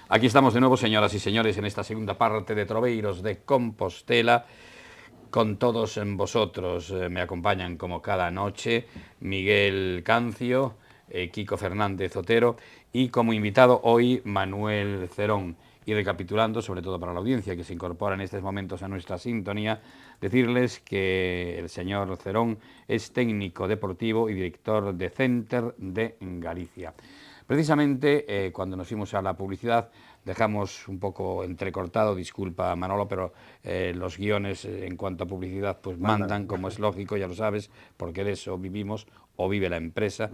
Aquí estamos de nuevo, señoras y señores, en esta segunda parte de Troveiros de Compostela, con todos vosotros. Me acompañan como cada noche Miguel Cancio, Kiko Fernández Otero y como invitado hoy Manuel Cerón. Y recapitulando, sobre todo para la audiencia que se incorpora en estos momentos a nuestra sintonía, decirles que el señor Cerón es técnico deportivo y director de Center de Galicia. Precisamente cuando nos fuimos a la publicidad dejamos un poco entrecortado, disculpa Manolo, pero los guiones en cuanto a publicidad pues mandan, como es lógico, ya lo sabes, porque de eso vivimos o vive la empresa.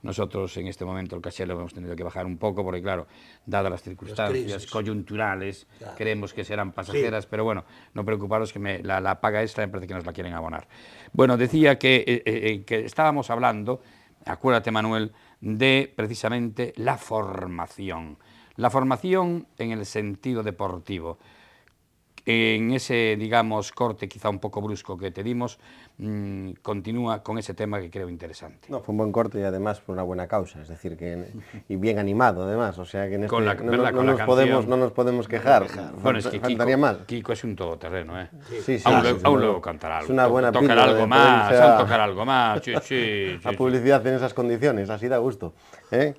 Nosotros en este momento el caché lo hemos tenido que bajar un poco porque claro, dadas las circunstancias coyunturales, claro, creemos que serán pasajeras, sí, pero bueno, no preocuparos que la paga extra me parece que nos la quieren abonar. Bueno, decía que estábamos hablando, acuérdate Manuel, de precisamente la formación. La formación en el sentido deportivo. En ese, digamos, corte quizá un poco brusco que te dimos, continúa con ese tema que creo interesante. No, fue un buen corte y además por una buena causa, es decir, y bien animado además, o sea que en este no nos podemos quejar. Bueno, es que Kiko es un todoterreno, ¿eh? Sí, aún luego cantará algo. Es una buena tocar algo más, tocar algo más. La publicidad en esas condiciones, así da gusto.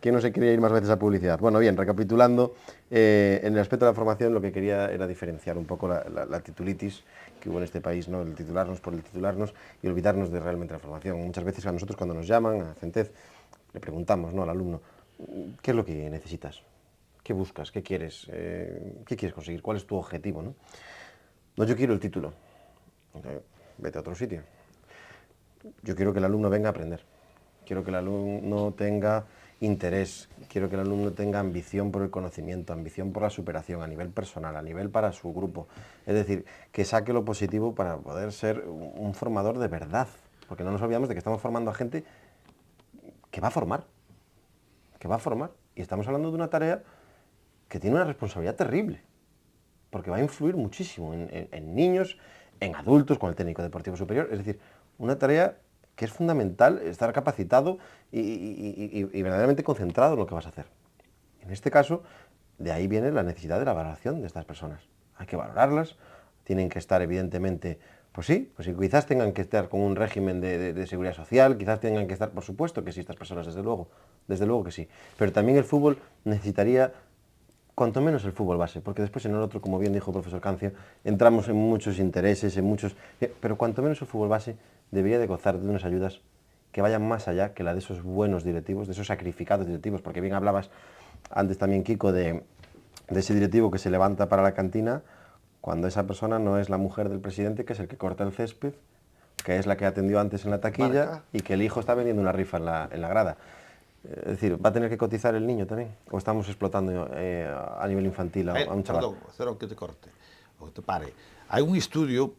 ¿Quién no se quería ir más veces a publicidad? Bueno, bien, recapitulando, en el aspecto de la formación lo que quería era diferenciar un poco la titulitis que hubo en este país, ¿no? El titularnos por el titularnos y olvidarnos de realmente la formación. Muchas veces a nosotros cuando nos llaman, a Centez, le preguntamos, ¿no?, al alumno, ¿qué es lo que necesitas? ¿Qué buscas? ¿Qué quieres? ¿Qué quieres conseguir? ¿Cuál es tu objetivo, no? No, yo quiero el título. Vete a otro sitio. Yo quiero que el alumno venga a aprender. Quiero que el alumno tenga interés, quiero que el alumno tenga ambición por el conocimiento, ambición por la superación a nivel personal, a nivel para su grupo. Es decir, que saque lo positivo para poder ser un formador de verdad. Porque no nos olvidamos de que estamos formando a gente que va a formar. Y estamos hablando de una tarea que tiene una responsabilidad terrible. Porque va a influir muchísimo en niños, en adultos, con el técnico deportivo superior. Es decir, una tarea que es fundamental estar capacitado y verdaderamente concentrado en lo que vas a hacer. En este caso, de ahí viene la necesidad de la valoración de estas personas. Hay que valorarlas, tienen que estar evidentemente, pues sí, quizás tengan que estar con un régimen de seguridad social, quizás tengan que estar, por supuesto que sí, estas personas, desde luego que sí. Pero también el fútbol necesitaría, cuanto menos el fútbol base, porque después en el otro, como bien dijo el profesor Cancio, entramos en muchos intereses, pero cuanto menos el fútbol base debería de gozar de unas ayudas que vayan más allá que la de esos buenos directivos, de esos sacrificados directivos, porque bien hablabas antes también, Kiko, de ese directivo que se levanta para la cantina cuando esa persona no es la mujer del presidente, que es el que corta el césped, que es la que atendió antes en la taquilla y que el hijo está vendiendo una rifa en la grada. Es decir, ¿va a tener que cotizar el niño también? ¿O estamos explotando a nivel infantil a un chaval? Perdón, Cerón, que te corte, o que te pare. Hay un estudio,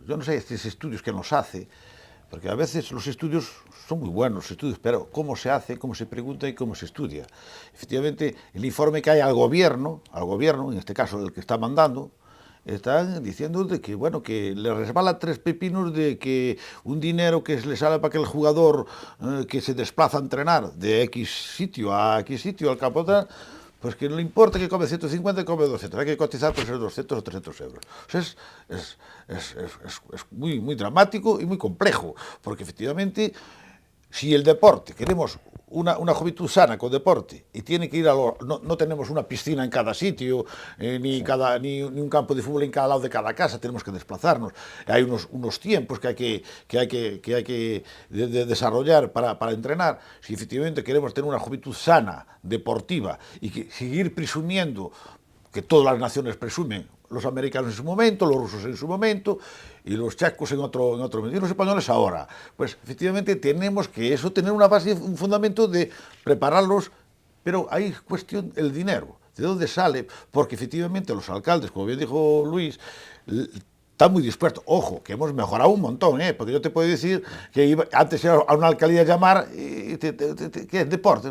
yo no sé estos estudios que nos hace, porque a veces los estudios son muy buenos, los estudios, pero cómo se hace, cómo se pregunta y cómo se estudia. Efectivamente, el informe que hay al gobierno, en este caso el que está mandando, están diciendo de que, bueno, que le resbala 3 pepinos de que un dinero que le sale para que el jugador que se desplaza a entrenar de X sitio a X sitio al campo, pues que no le importa que come 150 y come 200, hay que cotizar por ser 200 o 300 euros. O sea, es muy, muy dramático y muy complejo, porque efectivamente, si el deporte, queremos una juventud sana con deporte y tiene que ir no tenemos una piscina en cada sitio, ni un campo de fútbol en cada lado de cada casa, tenemos que desplazarnos. Hay unos tiempos que hay que desarrollar para entrenar. Si efectivamente queremos tener una juventud sana, deportiva, y que seguir presumiendo, que todas las naciones presumen, los americanos en su momento, los rusos en su momento, y los checos en otro momento, y los españoles ahora. Pues efectivamente tenemos que tener una base, un fundamento de prepararlos, pero hay cuestión el dinero, ¿de dónde sale? Porque efectivamente los alcaldes, como bien dijo Luis, están muy dispuestos. Ojo, que hemos mejorado un montón, porque yo te puedo decir que antes era a una alcaldía llamar, ¿qué es deporte?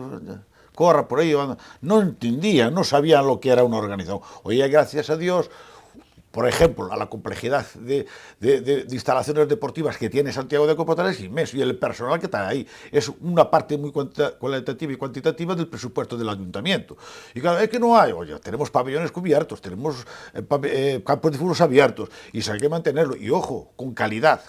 Corra por ahí, no entendían, no sabían lo que era una organización. Hoy, gracias a Dios, por ejemplo, a la complejidad de instalaciones deportivas que tiene Santiago de Compostela es inmenso, y el personal que está ahí es una parte muy cualitativa y cuantitativa del presupuesto del ayuntamiento. Y claro, es que no hay, oye, tenemos pabellones cubiertos, tenemos campos de fútbol abiertos, y eso hay que mantenerlo, y ojo, con calidad,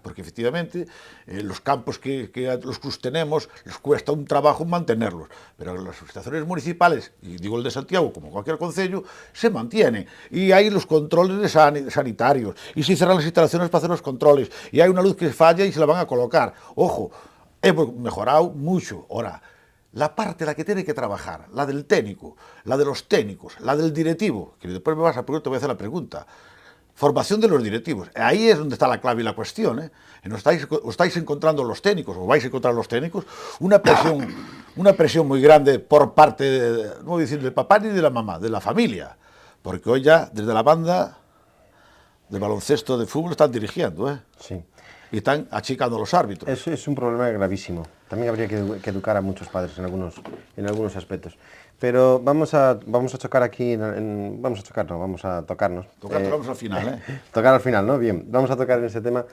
porque efectivamente los campos que los clubes tenemos, les cuesta un trabajo mantenerlos, pero las administraciones municipales, y digo el de Santiago, como cualquier concello, se mantiene, y hay los controles sanitarios, y se cierran las instalaciones para hacer los controles, y hay una luz que falla y se la van a colocar. Ojo, hemos mejorado mucho. Ahora, la parte en la que tiene que trabajar, la del técnico, la de los técnicos, la del directivo, que después me vas a preguntar, te voy a hacer la pregunta. Formación de los directivos. Ahí es donde está la clave y la cuestión. Os estáis encontrando los técnicos, o vais a encontrar los técnicos, una presión muy grande por parte, no voy a decir del papá ni de la mamá, de la familia. Porque hoy ya, desde la banda de baloncesto, de fútbol, están dirigiendo. Sí. Y están achicando a los árbitros. Eso es un problema gravísimo. También habría que educar a muchos padres en algunos aspectos. Pero vamos a chocar aquí, vamos a tocarnos. Vamos al final, Tocar al final, ¿no? Bien, vamos a tocar en ese tema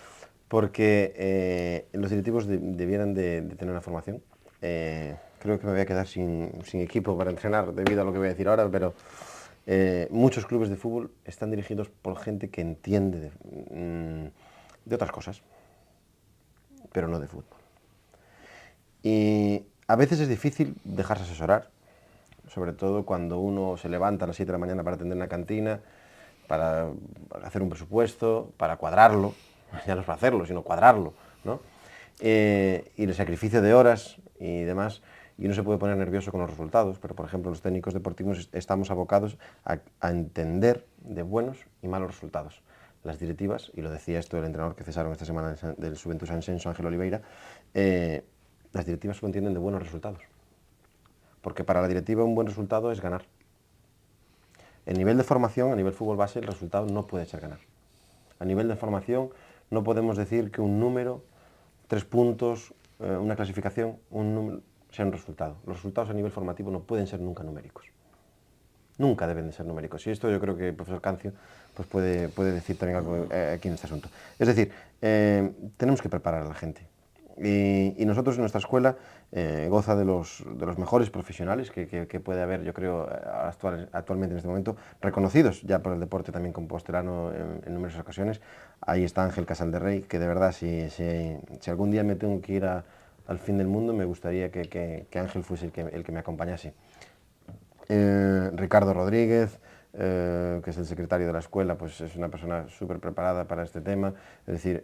porque los directivos debieran de tener una formación. Creo que me voy a quedar sin equipo para entrenar debido a lo que voy a decir ahora, pero muchos clubes de fútbol están dirigidos por gente que entiende de otras cosas, pero no de fútbol. Y a veces es difícil dejarse asesorar, sobre todo cuando uno se levanta a las 7 de la mañana para atender una cantina, para hacer un presupuesto, para cuadrarlo, ya no es para hacerlo, sino cuadrarlo, ¿no? Y el sacrificio de horas y demás, y uno se puede poner nervioso con los resultados, pero por ejemplo los técnicos deportivos estamos abocados a entender de buenos y malos resultados. Las directivas, y lo decía esto el entrenador que cesaron esta semana del Juventus Sansenso, Ángel Oliveira, las directivas solo entienden de buenos resultados. Porque para la directiva un buen resultado es ganar. En nivel de formación, a nivel fútbol base, el resultado no puede ser ganar. A nivel de formación no podemos decir que un número, 3 puntos, una clasificación, un número, sea un resultado. Los resultados a nivel formativo no pueden ser nunca numéricos. Nunca deben de ser numéricos. Y esto yo creo que el profesor Cancio pues puede decir también algo aquí en este asunto. Es decir, tenemos que preparar a la gente. Y nosotros en nuestra escuela goza de los mejores profesionales que puede haber, yo creo, actualmente en este momento, reconocidos ya por el deporte también compostelano en numerosas ocasiones. Ahí está Ángel Casalderrey, que de verdad, si algún día me tengo que ir al fin del mundo, me gustaría que Ángel fuese el que me acompañase. Ricardo Rodríguez, que es el secretario de la escuela, pues es una persona súper preparada para este tema. Es decir,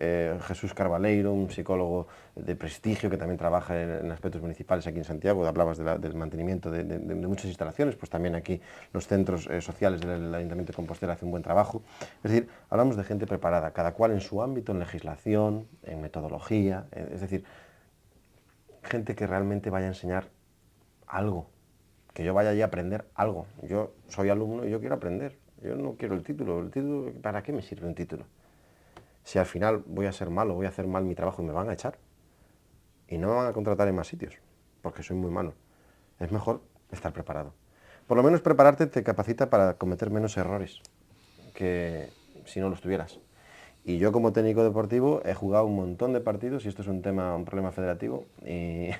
Jesús Carvaleiro, un psicólogo de prestigio que también trabaja en aspectos municipales aquí en Santiago. Hablabas del mantenimiento de muchas instalaciones, pues también aquí los centros sociales del Ayuntamiento de Compostela hacen un buen trabajo. Es decir, hablamos de gente preparada, cada cual en su ámbito, en legislación, en metodología, es decir, gente que realmente vaya a enseñar algo, que yo vaya allí a aprender algo. Yo soy alumno y yo quiero aprender. Yo no quiero el título. ¿Para qué me sirve un título? Si al final voy a ser malo, voy a hacer mal mi trabajo y me van a echar. Y no me van a contratar en más sitios, porque soy muy malo. Es mejor estar preparado. Por lo menos prepararte te capacita para cometer menos errores que si no los tuvieras. Y yo como técnico deportivo he jugado un montón de partidos, y esto es un problema federativo, y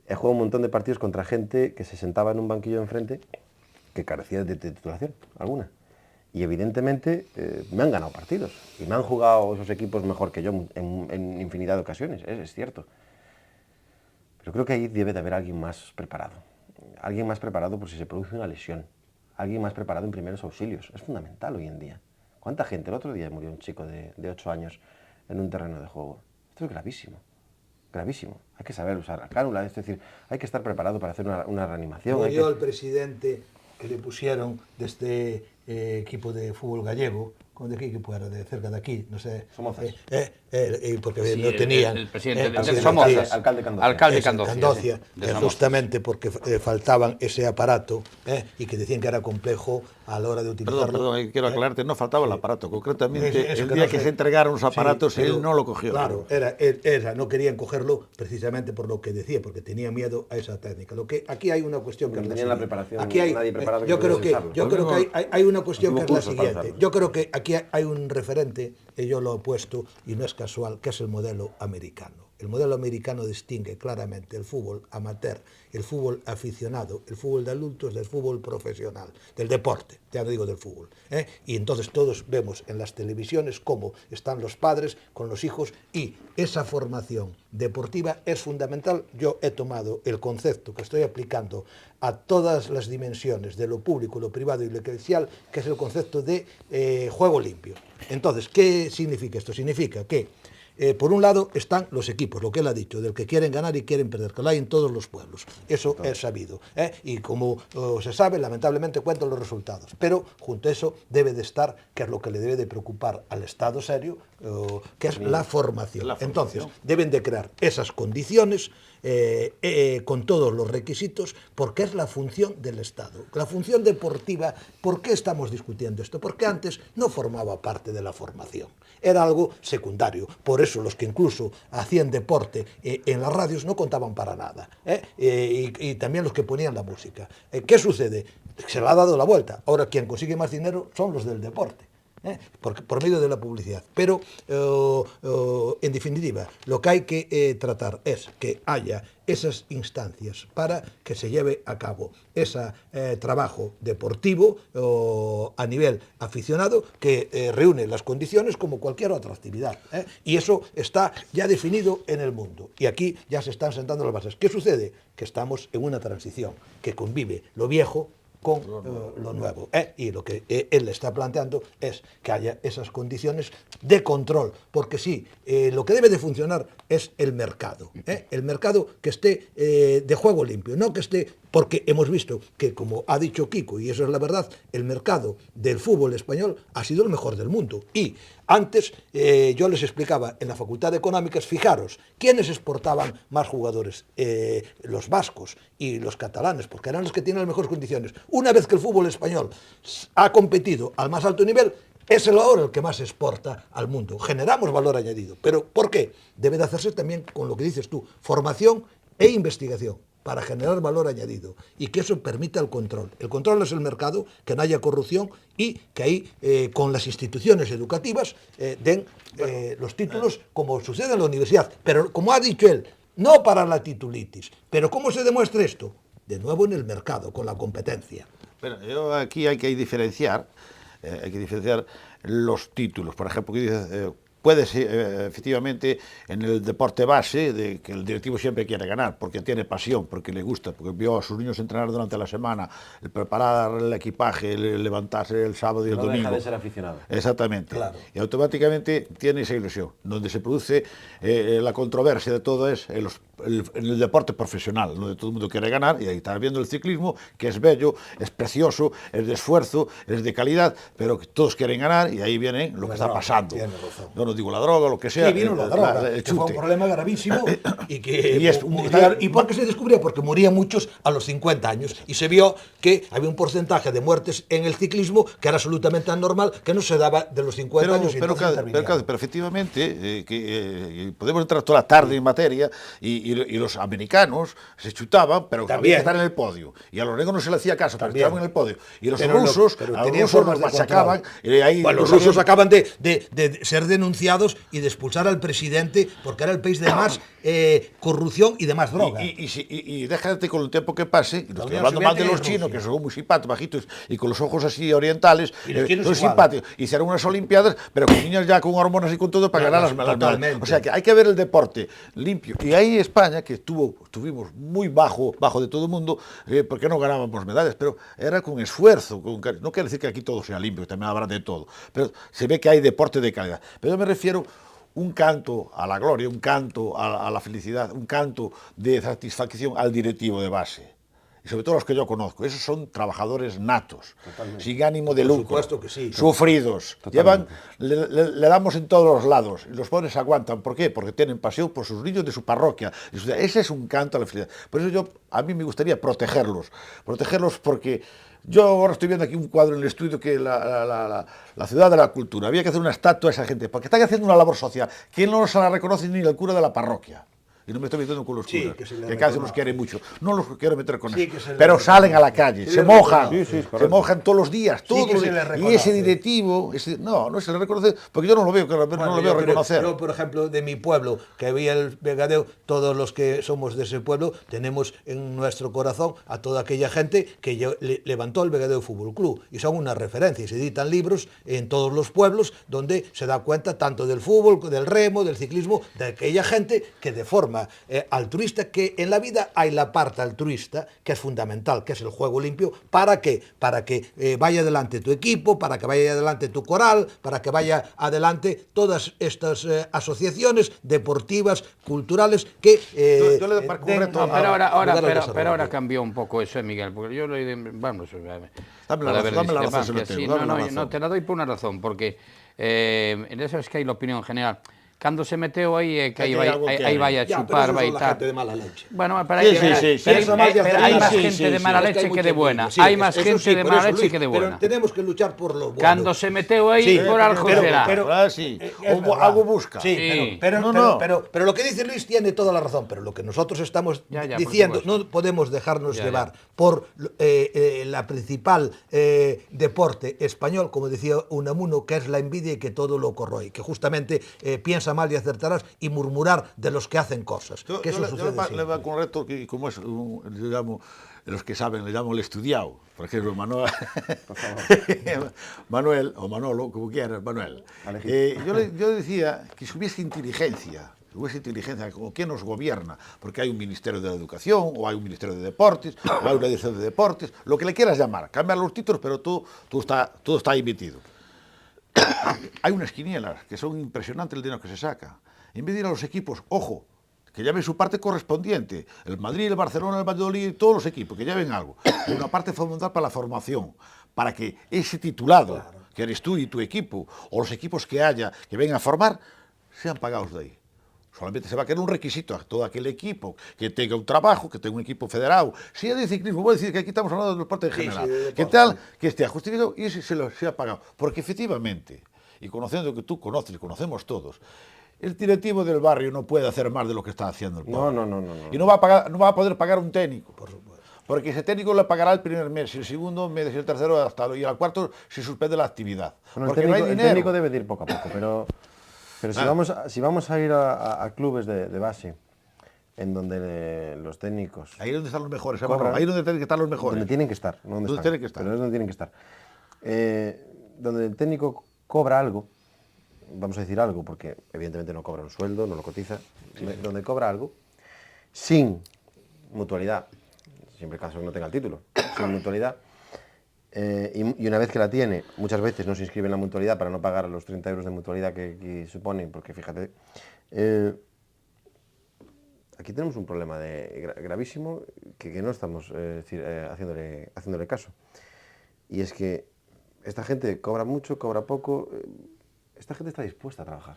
he jugado un montón de partidos contra gente que se sentaba en un banquillo enfrente que carecía de titulación alguna. Y evidentemente me han ganado partidos y me han jugado esos equipos mejor que yo en infinidad de ocasiones, es cierto. Pero creo que ahí debe de haber alguien más preparado. Alguien más preparado por si se produce una lesión. Alguien más preparado en primeros auxilios. Es fundamental hoy en día. ¿Cuánta gente? El otro día murió un chico de 8 años en un terreno de juego. Esto es gravísimo. Gravísimo. Hay que saber usar la cánula, es decir, hay que estar preparado para hacer una reanimación. Murió el presidente que le pusieron de este equipo de fútbol gallego, ¿de qué equipo era? De cerca de aquí, no sé. Somozas. Porque Sí, no tenían... el presidente sí, de Somozas. alcalde Candocia. Alcalde Eso, Candocia, sí, de Somozas. justamente porque faltaban ese aparato y que decían que era complejo a la hora de utilizarlo. Perdón, quiero aclararte, no faltaba el aparato. Concretamente, Eso el que día no que sé. se entregaron los aparatos, Sí, pero, él no lo cogió. Claro, no querían cogerlo precisamente por lo que decía, porque tenía miedo a esa técnica. Lo que aquí hay una cuestión que No es la tenían la siguiente. preparación, Aquí hay, nadie preparado que yo creo pudiese que, usarlo. yo creo que hay una cuestión que Hubo es la cursos para siguiente. usarlo. Yo creo que aquí hay un referente, y yo lo he puesto, y no es casual, que es el modelo americano. El modelo americano distingue claramente el fútbol amateur, el fútbol aficionado, el fútbol de adultos del fútbol profesional, del deporte, ya no digo del fútbol. Y entonces todos vemos en las televisiones cómo están los padres con los hijos y esa formación deportiva es fundamental. Yo he tomado el concepto que estoy aplicando a todas las dimensiones de lo público, lo privado y lo eclesial, que es el concepto de juego limpio. Entonces, ¿qué significa esto? Significa que por un lado están los equipos, lo que él ha dicho, del que quieren ganar y quieren perder, que lo hay en todos los pueblos. Eso es sabido. Y como se sabe, lamentablemente cuentan los resultados. Pero junto a eso debe de estar, que es lo que le debe de preocupar al Estado serio, que es la formación. Entonces, deben de crear esas condiciones con todos los requisitos, porque es la función del Estado. La función deportiva, ¿por qué estamos discutiendo esto? Porque antes no formaba parte de la formación. Era algo secundario. Por eso los que incluso hacían deporte en las radios no contaban para nada. Y también los que ponían la música. ¿Qué sucede? Se le ha dado la vuelta. Ahora quien consigue más dinero son los del deporte. Por medio de la publicidad. Pero, en definitiva, lo que hay que tratar es que haya esas instancias para que se lleve a cabo ese trabajo deportivo a nivel aficionado que reúne las condiciones como cualquier otra actividad. Y eso está ya definido en el mundo. Y aquí ya se están sentando las bases. ¿Qué sucede? Que estamos en una transición que convive lo viejo con lo nuevo. Y lo que él le está planteando es que haya esas condiciones de control, porque sí, lo que debe de funcionar es el mercado que esté de juego limpio, no que esté, porque hemos visto que, como ha dicho Kiko, y eso es la verdad, el mercado del fútbol español ha sido el mejor del mundo. Y antes yo les explicaba en la Facultad de Económicas, fijaros, ¿quiénes exportaban más jugadores? Los vascos y los catalanes, porque eran los que tienen las mejores condiciones. Una vez que el fútbol español ha competido al más alto nivel, es el ahora el que más exporta al mundo. Generamos valor añadido. ¿Pero por qué? Debe de hacerse también con lo que dices tú, formación e investigación, para generar valor añadido y que eso permita el control. El control es el mercado, que no haya corrupción y que ahí con las instituciones educativas den los títulos como sucede en la universidad. Pero como ha dicho él, no para la titulitis. Pero ¿cómo se demuestra esto? De nuevo en el mercado, con la competencia. Bueno, yo aquí hay que diferenciar los títulos. Por ejemplo, que dices, puede ser, efectivamente, en el deporte base, de que el directivo siempre quiere ganar, porque tiene pasión, porque le gusta, porque vio a sus niños entrenar durante la semana, el preparar el equipaje, el levantarse el sábado y el domingo. No deja de ser aficionado. Exactamente. Claro. Y automáticamente tiene esa ilusión. Donde se produce la controversia de todo es en el deporte profesional, donde todo el mundo quiere ganar, y ahí está viendo el ciclismo, que es bello, es precioso, es de esfuerzo, es de calidad, pero que todos quieren ganar, y ahí viene lo que está pasando. Yo no digo la droga, lo que sea. Sí, vino la droga, el que fue un chute. problema gravísimo y que Y ¿y por qué se descubrió? Porque morían muchos a los 50 años y se vio que había un porcentaje de muertes en el ciclismo que era absolutamente anormal, que no se daba de los 50 años. Pero efectivamente, podemos entrar toda la tarde en materia y los americanos se chutaban, pero También. había que estar en el podio. Y a los negros no se le hacía caso, pero También. estaban en el podio. Y los Pero rusos, pero a los tenían rusos formas los de machacaban. control. Y ahí Bueno, los rusos acaban de ser denunciados y de expulsar al presidente porque era el país de más corrupción y de más droga. Y déjate con el tiempo que pase, y no estoy Unión hablando mal de los Soviética y chinos, Rusia. que son muy simpáticos, bajitos, y con los ojos así orientales, Y los chinos son igual. simpáticos. Hicieron unas olimpiadas, pero con niños ya con hormonas y con todo para ganar las medallas. Totalmente. O sea que hay que ver el deporte limpio. Y ahí España, que estuvimos muy bajo de todo el mundo, porque no ganábamos medallas, pero era con esfuerzo. No quiere decir que aquí todo sea limpio, que también habrá de todo, pero se ve que hay deporte de calidad. Pero yo me refiero un canto a la gloria, un canto a la felicidad, un canto de satisfacción al directivo de base. y sobre todo los que yo conozco, esos son trabajadores natos, Totalmente. sin ánimo de Por lucro, supuesto que sí. sufridos, Totalmente. le damos en todos los lados, y los pobres aguantan. ¿Por qué? Porque tienen pasión por sus niños de su parroquia. Ese es un canto a la felicidad. Por eso a mí me gustaría protegerlos porque yo ahora estoy viendo aquí un cuadro en el estudio que la ciudad de la cultura, había que hacer una estatua a esa gente, porque están haciendo una labor social que no se la reconoce ni el cura de la parroquia. Y no me estoy metiendo con los Sí, curas, que se le que casi reconoce. los quieren mucho. No los quiero meter con Sí, eso. que se le Pero reconoce. salen a la calle, Sí, se le mojan, reconoce. Sí, sí, es se correcto. mojan todos los días. Sí, Todos que los se le días. Y reconoce. ese directivo, no se le reconoce, porque yo no lo veo, no Bueno, lo veo yo creo- reconocer. Yo, por ejemplo, de mi pueblo, que había el Vegadeo, todos los que somos de ese pueblo tenemos en nuestro corazón a toda aquella gente que levantó el Vegadeo Fútbol Club, y son una referencia, y se editan libros en todos los pueblos donde se da cuenta tanto del fútbol, del remo, del ciclismo, de aquella gente que de forma altruista, que en la vida hay la parte altruista que es fundamental, que es el juego limpio. ¿Para qué? Para que vaya adelante tu equipo, para que vaya adelante tu coral, para que vaya adelante todas estas asociaciones deportivas, culturales que Yo le marco un den reto. No, pero lugar al pero desarrollo. ahora cambió un poco eso, Miguel, porque yo lo he vamos, Dame la puede haber razón, dame la razón, discrepancias, se lo sí, tengo, dame la no, razón. te la doy por una razón, porque en eso es que hay la opinión general. Cando se meteu aí que É aí que hai vai, algo que aí hai. vai a Ya, pero chupar, esos vai son la tal. gente de mala leche. Bueno, pero Sí, hay, sí, sí, sí. Eso más de pero hacer hay nada. más Sí, gente sí, de sí. mala Es que leche hay que mucha de buena. envidia, sí, Hay más eso gente sí, de por mala eso, leche Luis, que de pero buena. tenemos que luchar por lo bueno. Cando se meteu aí, por algo será. Sí. Es verdad. Algo busca. Sí, Sí. pero lo que dice Luis tiene toda la razón, pero lo que nosotros estamos Ya, por diciendo, supuesto. no podemos dejarnos Ya, llevar por la principal deporte español, como decía Unamuno, que es la envidia y que todo lo corroe, que justamente piensa mal y acertarás, y murmurar de los que hacen cosas. Que eso sucede le siempre. va con un reto que, como es, digamos, los que saben, le llamo el estudiado. Por ejemplo, Manuel, Manuel, o Manolo, como quieras, Manuel. Yo decía que si hubiese inteligencia, como quien nos gobierna, porque hay un Ministerio de la Educación, o hay un Ministerio de Deportes, o hay una Dirección de Deportes, lo que le quieras llamar, cambiar los títulos, pero todo está ahí metido. Hay unas quinielas que son impresionantes el dinero que se saca. En vez de ir a los equipos, ojo, que lleven su parte correspondiente. El Madrid, el Barcelona, el Valladolid, todos los equipos, que lleven algo. Una parte fundamental para la formación, para que ese titulado, que eres tú y tu equipo, o los equipos que haya, que vengan a formar, sean pagados de ahí. Solamente se va a quedar un requisito a todo aquel equipo que tenga un trabajo, que tenga un equipo federado. Si es de ciclismo, voy a decir que aquí estamos hablando del deporte en general. Sí, de deporte. ¿Qué tal? Que esté justificado y ese se lo sea pagado. Porque efectivamente, y conociendo que tú conoces y conocemos todos, el directivo del barrio no puede hacer más de lo que está haciendo el pobre. No. Y no va a poder pagar un técnico. Por supuesto. Porque ese técnico le pagará el primer mes, y el segundo mes, y el tercero, y al cuarto se suspende la actividad. Bueno, Porque no hay el dinero. técnico debe de ir poco a poco, pero si vamos a ir a clubes de base, en donde los técnicos... Ahí es donde están los mejores, Cobran. ahí es donde tienen que estar los mejores. Donde tienen que estar, no donde Donde están, tienen que estar. pero es donde tienen que estar. Donde el técnico cobra algo, vamos a decir algo, porque evidentemente no cobra un sueldo, no lo cotiza, donde cobra algo, sin mutualidad, siempre caso que no tenga el título, sin mutualidad, y una vez que la tiene, muchas veces no se inscribe en la mutualidad para no pagar los 30 euros de mutualidad que suponen, porque fíjate, aquí tenemos un problema gravísimo que no estamos haciéndole caso. Y es que esta gente cobra mucho, cobra poco, esta gente está dispuesta a trabajar.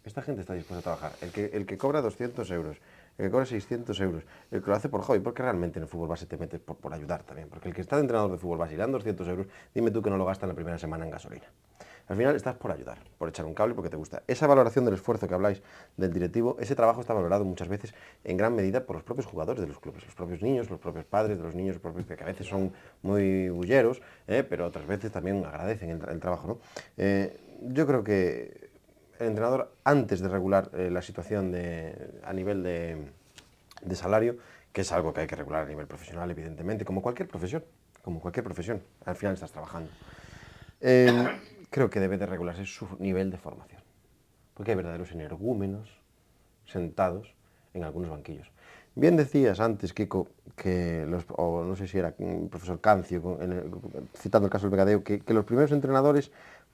Esta gente está dispuesta a trabajar. El que cobra 200 euros, el que cobra 600 euros, el que lo hace por hobby, porque realmente en el fútbol base te metes por ayudar también. Porque el que está de entrenador de fútbol base y le dan 200 euros, dime tú que no lo gasta en la primera semana en gasolina. Al final estás por ayudar, por echar un cable porque te gusta. Esa valoración del esfuerzo que habláis del directivo, ese trabajo está valorado muchas veces en gran medida por los propios jugadores de los clubes, los propios niños, los propios padres de los niños, que a veces son muy bulleros, pero otras veces también agradecen el trabajo, ¿no? Yo creo que el entrenador, antes de regular la situación a nivel de salario, que es algo que hay que regular a nivel profesional, evidentemente, como cualquier profesión, al final estás trabajando. Creo que debe de regularse su nivel de formación, porque hay verdaderos energúmenos sentados en algunos banquillos. Bien decías antes, Kiko, o no sé si era el profesor Cancio, citando el caso del Vegadeo, que los primeros entrenadores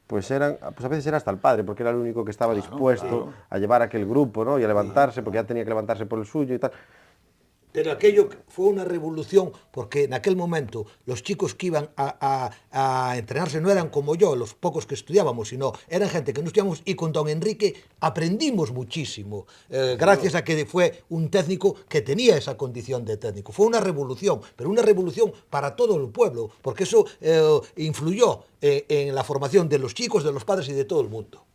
pues a veces era hasta el padre, porque era el único que estaba dispuesto a llevar aquel grupo, ¿no? Y a levantarse, porque ya tenía que levantarse por el suyo y tal. Pero aquello fue una revolución porque en aquel momento los chicos que iban a entrenarse no eran como yo, los pocos que estudiábamos, sino eran gente que no estudiábamos y con don Enrique aprendimos muchísimo, gracias a que fue un técnico que tenía esa condición de técnico. Fue una revolución, pero una revolución para todo el pueblo, porque eso influyó en la formación de los chicos, de los padres y de todo el mundo.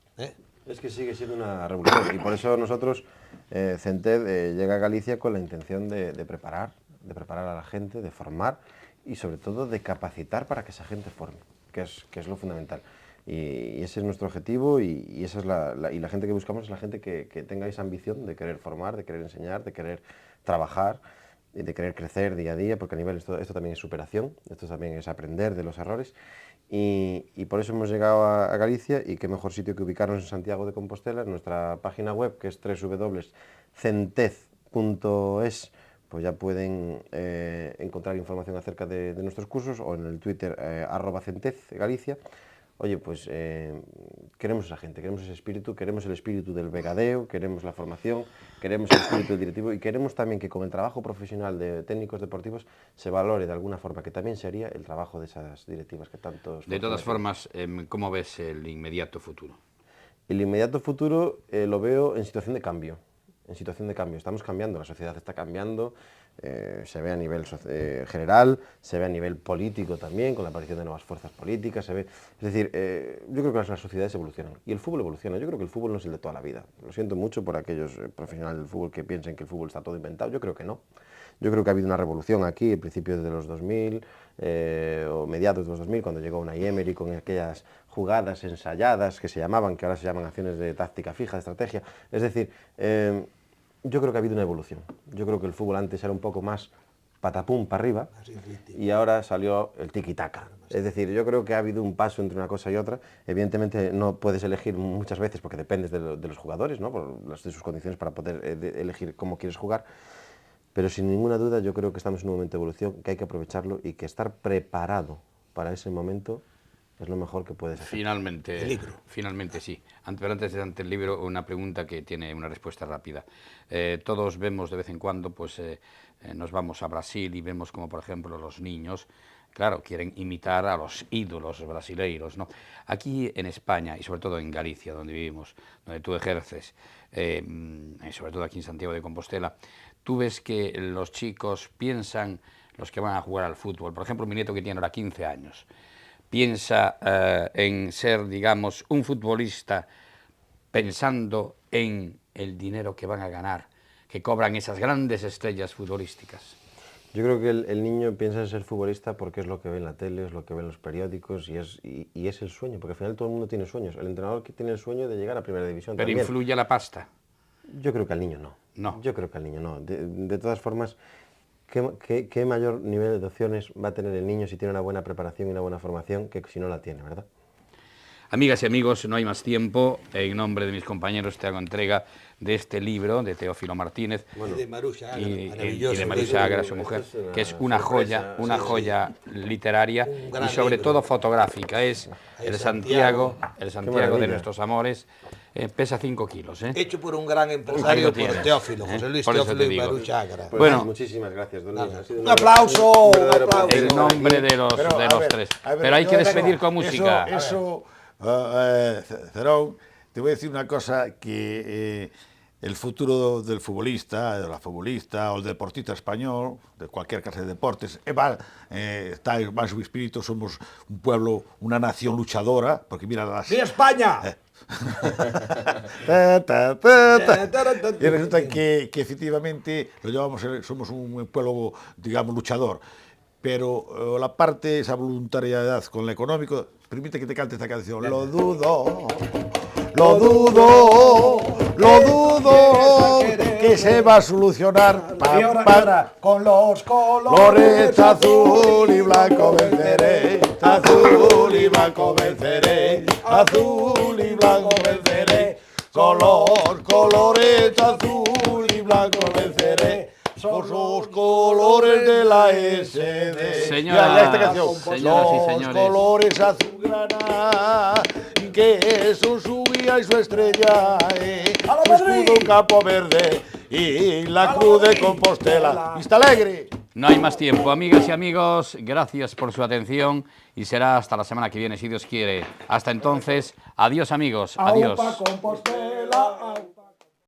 Es que sigue siendo una revolución y por eso nosotros, CENTED, llega a Galicia con la intención de preparar a la gente, de formar y sobre todo de capacitar para que esa gente forme, que es lo fundamental. Y ese es nuestro objetivo y esa es la gente que buscamos es la gente que tenga esa ambición de querer formar, de querer enseñar, de querer trabajar, de querer crecer día a día, porque a nivel esto también es superación, esto también es aprender de los errores. Y por eso hemos llegado a Galicia y qué mejor sitio que ubicarnos en Santiago de Compostela, en nuestra página web que es www.centez.es, pues ya pueden encontrar información acerca de nuestros cursos o en el Twitter @centezgalicia. Oye, pues queremos esa gente, queremos ese espíritu, queremos el espíritu del vegadeo, queremos la formación, queremos el espíritu del directivo y queremos también que con el trabajo profesional de técnicos deportivos se valore de alguna forma, que también sería el trabajo de esas directivas que tanto... De todas formas, ¿cómo ves el inmediato futuro? El inmediato futuro lo veo en situación de cambio. Estamos cambiando, la sociedad está cambiando, se ve a nivel general, se ve a nivel político también, con la aparición de nuevas fuerzas políticas, se ve... Es decir, yo creo que las sociedades evolucionan, y el fútbol evoluciona. Yo creo que el fútbol no es el de toda la vida. Lo siento mucho por aquellos profesionales del fútbol que piensen que el fútbol está todo inventado, yo creo que no. Yo creo que ha habido una revolución aquí, a principios de los 2000, o mediados de los 2000, cuando llegó Unai Emery con aquellas jugadas ensayadas que se llamaban, que ahora se llaman acciones de táctica fija, de estrategia. Es decir, yo creo que ha habido una evolución. Yo creo que el fútbol antes era un poco más patapum para arriba y ahora salió el tiki-taka. Es decir, yo creo que ha habido un paso entre una cosa y otra. Evidentemente no puedes elegir muchas veces porque dependes de los jugadores, ¿no? De sus condiciones para poder elegir cómo quieres jugar. Pero sin ninguna duda yo creo que estamos en un momento de evolución, que hay que aprovecharlo y que estar preparado para ese momento es lo mejor que puedes hacer. Finalmente, El libro. Finalmente sí. Pero antes de ante el libro, una pregunta que tiene una respuesta rápida. Todos vemos de vez en cuando, pues nos vamos a Brasil y vemos como, por ejemplo, los niños, claro, quieren imitar a los ídolos brasileiros, ¿no? Aquí en España, y sobre todo en Galicia, donde vivimos, donde tú ejerces, y sobre todo aquí en Santiago de Compostela, tú ves que los chicos piensan, los que van a jugar al fútbol, por ejemplo, mi nieto que tiene ahora 15 años, piensa en ser, digamos, un futbolista pensando en el dinero que van a ganar, que cobran esas grandes estrellas futbolísticas. Yo creo que el niño piensa en ser futbolista porque es lo que ve en la tele, es lo que ve en los periódicos y es el sueño, porque al final todo el mundo tiene sueños. El entrenador que tiene el sueño de llegar a Primera División Pero también. influye la pasta. Yo creo que al niño no. No. Yo creo que al niño no. De todas formas, ¿qué mayor nivel de opciones va a tener el niño si tiene una buena preparación y una buena formación que si no la tiene, ¿verdad? Amigas y amigos, no hay más tiempo. En nombre de mis compañeros te hago entrega de este libro de Teófilo Martínez Y de Maruxa Agra, y maravilloso de Maruxa libro. Agra, su mujer, que es una sorpresa, joya literaria Un gran y sobre libro. todo fotográfica. Es Ahí el Santiago. Santiago maravilla. de nuestros amores. Pesa 5 kilos. Hecho por un gran Ahí empresario, lo por tienes. Teófilo, José Luis Por eso Teófilo te y digo. Maruxa Agra. Pues Bueno. muchísimas gracias, don Luis. Ha sido Un aplauso, un un verdadero aplauso. placer En estar aquí. nombre de los tres. Pero hay que despedir con música. Eso, Cerón, te voy a decir una cosa que el futuro del futbolista, de la futbolista o el deportista español, de cualquier clase de deportes, está más su espíritu, somos un pueblo, una nación luchadora, porque mira las... ¡Viva España! Y resulta que efectivamente somos un pueblo, digamos, luchador. Pero la parte, esa voluntariedad con lo económico, permite que te cante esta canción. Lo dudo, que se va a solucionar. Y ahora, con los Colores azul y blanco venceré, azul y blanco venceré, azul y blanco venceré, colores azul y blanco venceré, son los colores de la SD. Señora, Ya esta canción. señoras y señores. Los colores azulgrana, que son su guía y su estrella, ¡A la su Madrid! escudo campo verde, y la cruz de Compostela. ¡Vista Alegre! No hay más tiempo. Amigas y amigos, gracias por su atención y será hasta la semana que viene, si Dios quiere. Hasta entonces, adiós amigos, adiós. Aupa Compostela, au.